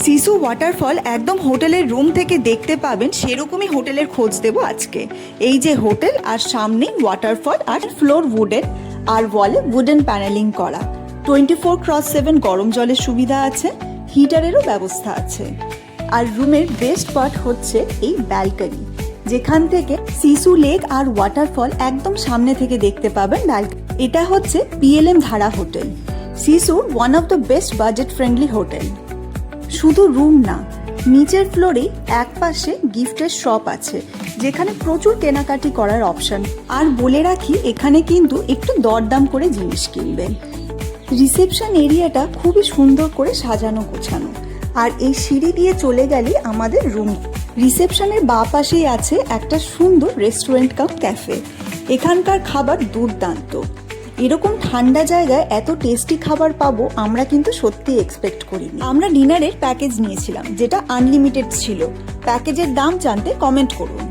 Sissu waterfall একদম হোটেলের room থেকে দেখতে পাবেন, সেরকমই হোটেলের খোঁজ দেব আজকে। এই যে হোটেল, আর সামনে ওয়াটারফল, আর ফ্লোর উডেন আর ওয়ালে উডেন প্যানেলিং করা। 24/7 গরম জলের সুবিধা আছে, হিটারেরও ব্যবস্থা আছে। আর রুমের বেস্ট পার্ট হচ্ছে এই ব্যালকনি, যেখান থেকে সিসু লেক আর ওয়াটারফল একদম সামনে থেকে দেখতে পাবেন। এটা হচ্ছে PLM ধারা হোটেল, সিসুর one of the best budget friendly hotel. শুধু রুম না, নিচের ফ্লোরেই এক পাশে গিফটের শপ আছে, যেখানে প্রচুর কেনাকাটি করার অপশন। আর বলে রাখি, এখানে কিন্তু একটু দরদাম করে জিনিস কিনবেন। রিসেপশন এরিয়াটা খুবই সুন্দর করে সাজানো গোছানো, আর এই সিঁড়ি দিয়ে চলে গেলে আমাদের রুম। রিসেপশনের বাঁ পাশেই আছে একটা সুন্দর রেস্টুরেন্ট কাম ক্যাফে। এখানকার খাবার দুর্দান্ত। এরকম ঠান্ডা জায়গায় এত টেস্টি খাবার পাবো আমরা কিন্তু সত্যি এক্সপেক্ট করিনি। আমরা ডিনারের প্যাকেজ নিয়েছিলাম, যেটা আনলিমিটেড ছিল। প্যাকেজের দাম জানতে কমেন্ট করুন।